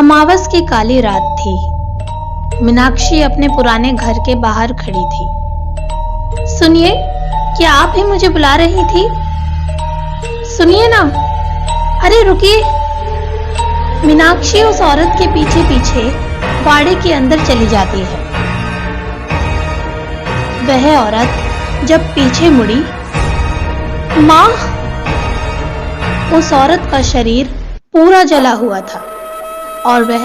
अमावस की काली रात थी। मीनाक्षी अपने पुराने घर के बाहर खड़ी थी। सुनिए, क्या आप ही मुझे बुला रही थी? सुनिए ना। अरे रुकिए। मीनाक्षी उस औरत के पीछे पीछे बाड़े के अंदर चली जाती है। वह औरत जब पीछे मुड़ी, मां! उस औरत का शरीर पूरा जला हुआ था और वह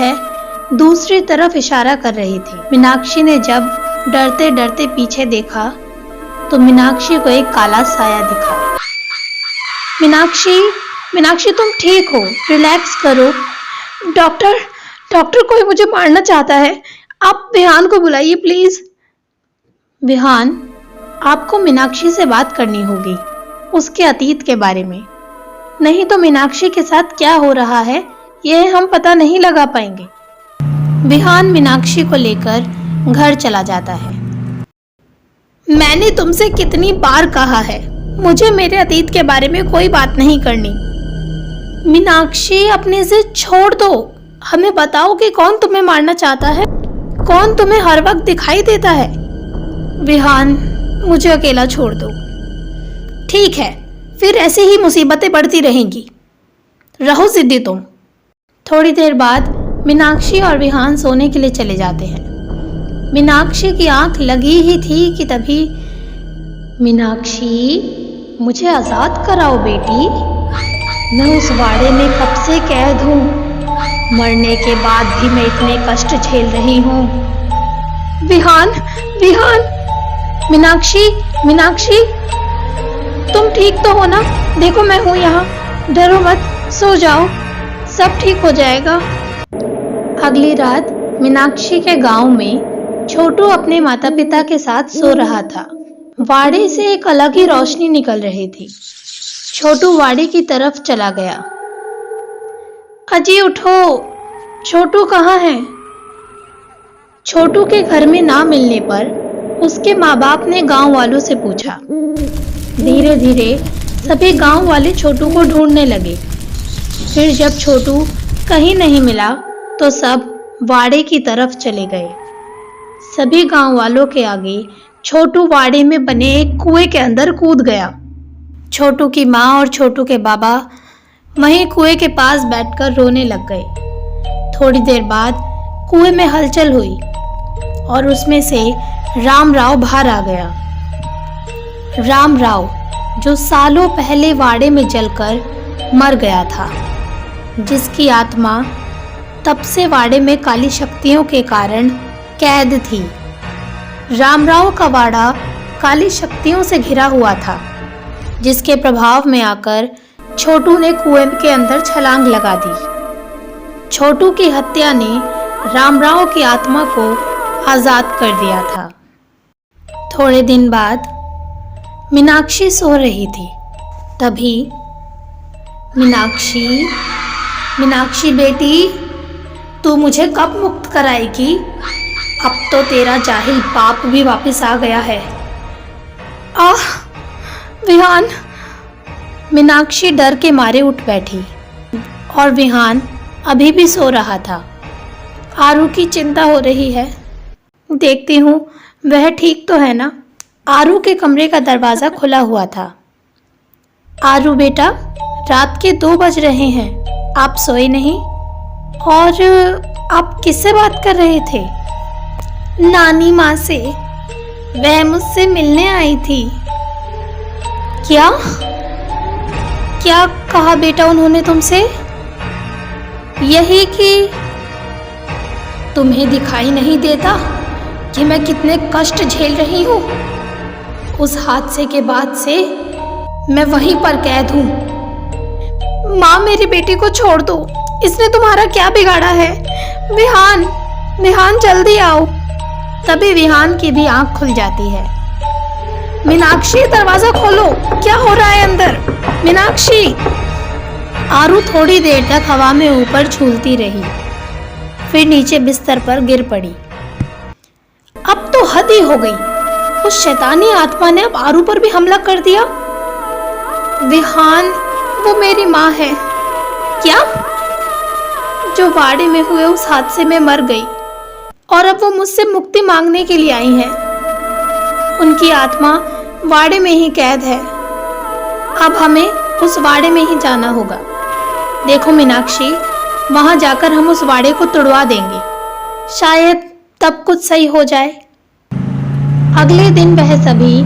दूसरी तरफ इशारा कर रही थी। मीनाक्षी ने जब डरते डरते पीछे देखा तो मीनाक्षी को एक काला साया दिखा। मीनाक्षी, मीनाक्षी तुम ठीक हो? रिलैक्स करो। डॉक्टर कोई मुझे मारना चाहता है। आप विहान को बुलाइए प्लीज। विहान, आपको मीनाक्षी से बात करनी होगी, उसके अतीत के बारे में। नहीं तो मीनाक्षी के साथ क्या हो रहा है यह हम पता नहीं लगा पाएंगे। विहान मीनाक्षी को लेकर घर चला जाता है। मैंने तुमसे कितनी बार कहा है, मुझे मेरे अतीत के बारे में कोई बात नहीं करनी। मीनाक्षी, अपने से छोड़ दो। हमें बताओ कि कौन तुम्हें मारना चाहता है, कौन तुम्हें हर वक्त दिखाई देता है। विहान, मुझे अकेला छोड़ दो। ठीक है, फिर ऐसे ही मुसीबतें बढ़ती रहेंगी। रहो जिद्दी तुम। थोड़ी देर बाद मीनाक्षी और विहान सोने के लिए चले जाते हैं। मीनाक्षी की आंख लगी ही थी कि तभी, मीनाक्षी, मुझे आजाद कराओ बेटी। मैं उस वाड़े में कब से कैद हूँ। मरने के बाद भी मैं इतने कष्ट झेल रही हूँ। विहान, विहान! मीनाक्षी, मीनाक्षी, तुम ठीक तो हो ना? देखो मैं हूं यहाँ। डरो मत, सो जाओ, सब ठीक हो जाएगा। अगली रात मीनाक्षी के गांव में छोटू अपने माता पिता के साथ सो रहा था। वाड़े से एक अलग ही रोशनी निकल रही थी। छोटू वाड़े की तरफ चला गया। अजी उठो, छोटू कहाँ है? छोटू के घर में ना मिलने पर उसके माँ बाप ने गांव वालों से पूछा। धीरे धीरे सभी गांव वाले छोटू को ढूंढने लगे। फिर जब छोटू कहीं नहीं मिला तो सब वाड़े की तरफ चले गए। सभी गांव वालों के आगे छोटू वाड़े में बने एक कुएं के अंदर कूद गया। छोटू की माँ और छोटू के बाबा वहीं कुएं के पास बैठकर रोने लग गए। थोड़ी देर बाद कुएं में हलचल हुई और उसमें से राम राव बाहर आ गया। राम राव, जो सालों पहले वाड़े में जलकर मर गया था, जिसकी आत्मा तब से वाड़े में काली शक्तियों के कारण कैद थी। राम राव का वाड़ा काली शक्तियों से घिरा हुआ था, जिसके प्रभाव में आकर छोटू ने कुएं के अंदर छलांग लगा दी। छोटू की हत्या ने राम राव की आत्मा को आजाद कर दिया था। थोड़े दिन बाद मीनाक्षी सो रही थी। तभी, मीनाक्षी, मीनाक्षी बेटी, तू मुझे कब मुक्त कराएगी? अब तो तेरा जाहिल बाप भी वापस आ गया है। आह! विहान! मीनाक्षी डर के मारे उठ बैठी और विहान अभी भी सो रहा था। आरू की चिंता हो रही है। देखती हूँ वह ठीक तो है ना। आरू के कमरे का दरवाजा खुला हुआ था। आरू बेटा, रात के 2 बज रहे हैं, आप सोए नहीं? और आप किससे बात कर रहे थे? नानी माँ से। वह मुझसे मिलने आई थी। क्या क्या कहा बेटा उन्होंने तुमसे? यही कि तुम्हें दिखाई नहीं देता कि मैं कितने कष्ट झेल रही हूँ। उस हादसे के बाद से मैं वहीं पर कैद हूँ। माँ, मेरी बेटी को छोड़ दो। इसने तुम्हारा क्या बिगाड़ा है? विहान, विहान जल्दी आओ। तभी विहान की भी आंख खुल जाती है। मीनाक्षी, दरवाजा खोलो, क्या हो रहा है अंदर? मीनाक्षी! आरू थोड़ी देर तक हवा में ऊपर झूलती रही, फिर नीचे बिस्तर पर गिर पड़ी। अब तो हद ही हो गई। उस शैतानी आत्मा ने अब आरू पर भी हमला कर दिया। विहान, वो मेरी माँ है। क्या? जो वाड़े में हुए उस हादसे में मर गई और अब वो मुझसे मुक्ति मांगने के लिए आई हैं। उनकी आत्मा वाड़े में ही कैद है। अब हमें उस वाड़े में ही जाना होगा। देखो मीनाक्षी, वहां जाकर हम उस वाड़े को तुड़वा देंगे, शायद तब कुछ सही हो जाए। अगले दिन वह सभी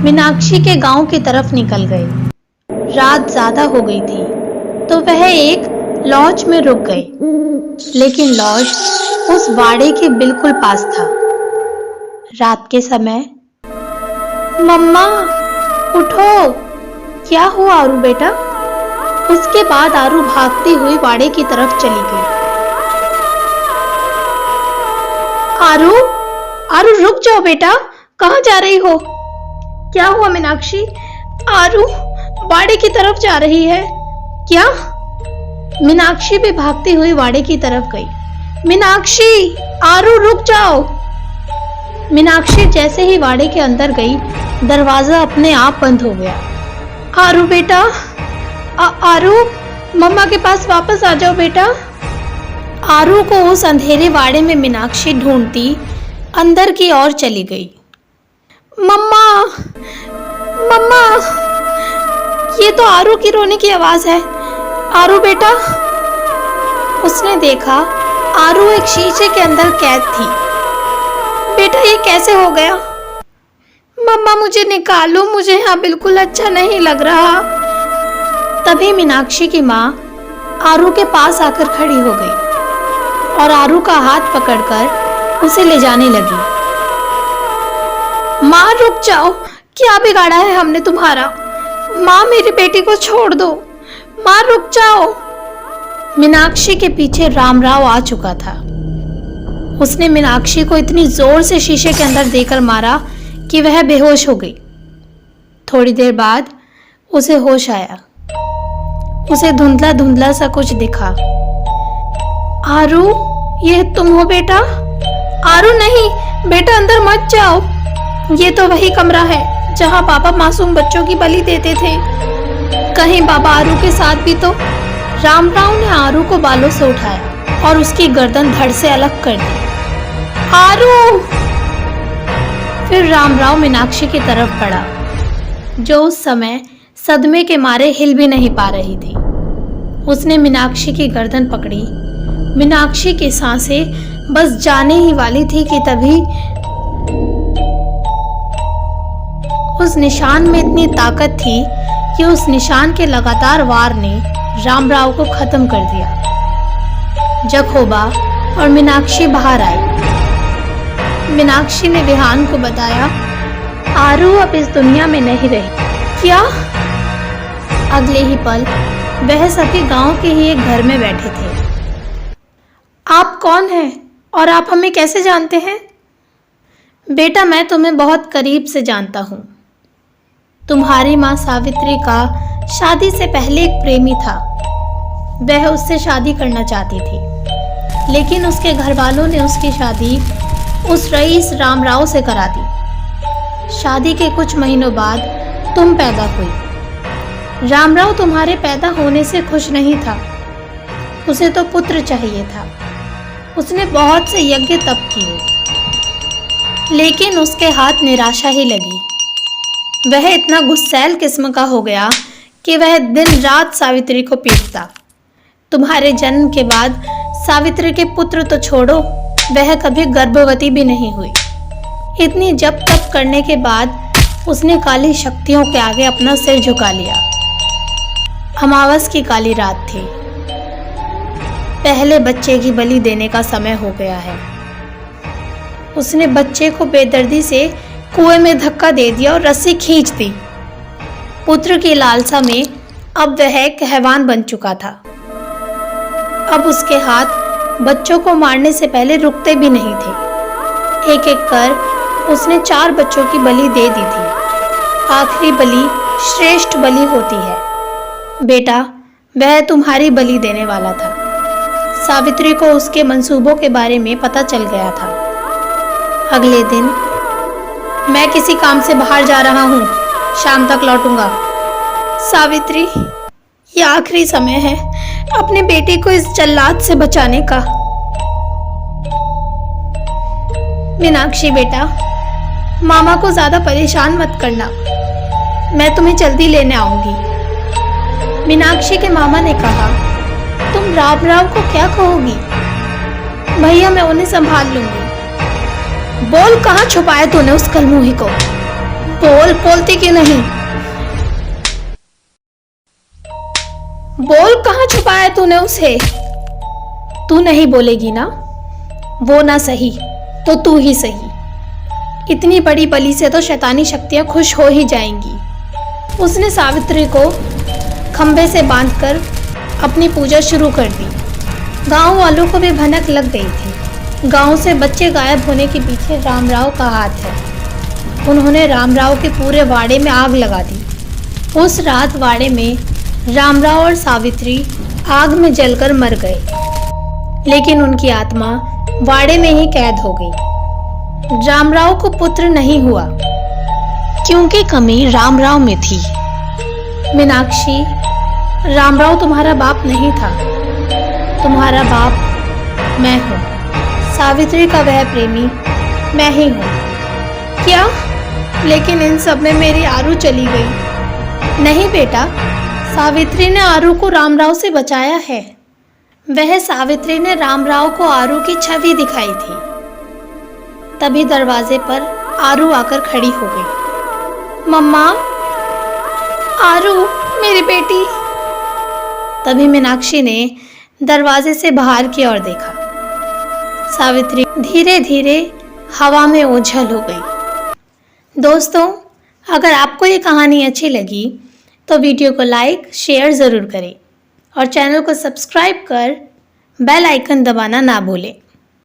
मीनाक्षी के गांव की तरफ निकल गए। रात ज्यादा हो गई थी तो वह एक लॉज में रुक गए, लेकिन लॉज उस वाड़े के बिल्कुल पास था। रात के समय, मम्मा उठो, क्या हुआ आरू बेटा? उसके बाद आरू भागती हुई वाड़े की तरफ चली गई। आरू, आरू रुक जाओ बेटा, कहाँ जा रही हो? क्या हुआ मीनाक्षी? आरू वाड़े की तरफ जा रही है। क्या? मीनाक्षी भी भागती हुई वाड़े की तरफ गई। मीनाक्षी, आरू रुक जाओ। मीनाक्षी जैसे ही वाड़े के अंदर गई, दरवाजा अपने आप बंद हो गया। आरू बेटा, आरू, मम्मा के पास वापस आ जाओ बेटा। आरू को उस अंधेरे वाड़े में मीनाक्षी ढूंढती अंदर की ओर चली गई। मम्मा, मम्मा, ये तो आरू की रोने की आवाज है। आरू बेटा। उसने देखा आरू एक शीशे के अंदर कैद थी। बेटा ये कैसे हो गया? मम्मा मुझे निकालो, मुझे यहाँ बिल्कुल अच्छा नहीं लग रहा। तभी मीनाक्षी की माँ आरू के पास आकर खड़ी हो गई और आरू का हाथ पकड़कर उसे ले जाने लगी। माँ रुक जाओ, क्या बिगाड़ा है हमने तुम्हारा? माँ मेरी बेटी को छोड़ दो, माँ रुक जाओ। मीनाक्षी के पीछे रामराव आ चुका था। उसने मीनाक्षी को इतनी जोर से शीशे के अंदर देकर मारा कि वह बेहोश हो गई। थोड़ी देर बाद उसे होश आया। उसे धुंधला धुंधला सा कुछ दिखा। आरू, ये तुम हो बेटा? आरू नहीं बेटा, अंदर मत जाओ। ये तो वही कमरा है जहां पापा मासूम बच्चों की बलि देते थे। कहीं बाबा आरू के साथ भी तो। रामराव ने आरू को बालों से उठाया और उसकी गर्दन धड़ से अलग कर दी। आरू! फिर रामराव मीनाक्षी की तरफ बढ़ा, जो उस समय सदमे के मारे हिल भी नहीं पा रही थी। उसने मीनाक्षी की गर्दन पकड़ी। मीनाक्षी की सांसें बस जाने ही वाली थी कि तभी उस निशान में इतनी ताकत थी कि उस निशान के लगातार वार ने रामराव को खत्म कर दिया। जखोबा और मीनाक्षी बाहर आई। मीनाक्षी ने विहान को बताया, आरू अब इस दुनिया में नहीं रही। क्या? अगले ही पल वह सभी गांव के ही एक घर में बैठे थे। आप कौन हैं और आप हमें कैसे जानते हैं? बेटा मैं तुम्हें बहुत करीब से जानता हूँ। तुम्हारी माँ सावित्री का शादी से पहले एक प्रेमी था। वह उससे शादी करना चाहती थी, लेकिन उसके घर वालों ने उसकी शादी उस रईस रामराव से करा दी। शादी के कुछ महीनों बाद तुम पैदा हुई। रामराव तुम्हारे पैदा होने से खुश नहीं था। उसे तो पुत्र चाहिए था। उसने बहुत से यज्ञ तप किए, लेकिन उसके हाथ निराशा ही लगी। वह इतना गुस्सैल किस्म का हो गया कि वह दिन रात सावित्री को पीटता। तुम्हारे जन्म के बाद सावित्री के पुत्र तो छोड़ो, वह कभी गर्भवती भी नहीं हुई। इतनी जप तप करने के बाद उसने काली शक्तियों के आगे अपना सिर झुका लिया। अमावस की काली रात थी। पहले बच्चे की बलि देने का समय हो गया है। उसने बच्चे को बेदर्दी से कुएं में धक्का दे दिया और रस्सी खींच दी। पुत्र की लालसा में अब वह एक हैवान बन चुका था। अब उसके हाथ बच्चों को मारने से पहले रुकते भी नहीं थे। एक एक कर उसने 4 बच्चों की बलि दे दी थी। आखिरी बलि श्रेष्ठ बलि होती है। बेटा वह तुम्हारी बलि देने वाला था। सावित्री को उसके मंसूबों के बारे में पता चल गया था। अगले दिन, मैं किसी काम से बाहर जा रहा हूँ, शाम तक लौटूंगा। सावित्री, ये आखिरी समय है अपने बेटे को इस जल्लाद से बचाने का। मीनाक्षी बेटा, मामा को ज्यादा परेशान मत करना, मैं तुम्हें जल्दी लेने आऊंगी। मीनाक्षी के मामा ने कहा, तुम राम राव को क्या कहोगी? भैया, मैं उन्हें संभाल लूंगी। बोल, कहाँ छुपाया तूने उस कलमुही को? बोलती क्यों नहीं? बोल, कहाँ छुपाया तूने उसे? तू नहीं बोलेगी ना? वो ना सही तो तू ही सही। इतनी बड़ी बलि से तो शैतानी शक्तियां खुश हो ही जाएंगी। उसने सावित्री को खंबे से बांधकर अपनी पूजा शुरू कर दी। गांव वालों को भी भनक लग गई थी। गांव से बच्चे गायब होने के पीछे रामराव का हाथ है। उन्होंने रामराव के पूरे वाड़े में आग लगा दी। उस रात वाड़े में रामराव और सावित्री आग में जलकर मर गए, लेकिन उनकी आत्मा वाड़े में ही कैद हो गई। रामराव को पुत्र नहीं हुआ क्योंकि कमी रामराव में थी। मीनाक्षी, रामराव तुम्हारा बाप नहीं था, तुम्हारा बाप मैं हूँ। सावित्री का वह प्रेमी मैं ही हूँ। क्या? लेकिन इन सब में मेरी आरू चली गई। नहीं बेटा, सावित्री ने आरू को रामराव से बचाया है। वह सावित्री ने रामराव को आरू की छवि दिखाई थी। तभी दरवाजे पर आरू आकर खड़ी हो गई। मम्मा, आरू मेरी बेटी। तभी मीनाक्षी ने दरवाजे से बाहर की ओर देखा। सावित्री धीरे धीरे हवा में ओझल हो गई। दोस्तों, अगर आपको ये कहानी अच्छी लगी तो वीडियो को लाइक शेयर ज़रूर करें और चैनल को सब्सक्राइब कर बेल आइकन दबाना ना भूलें।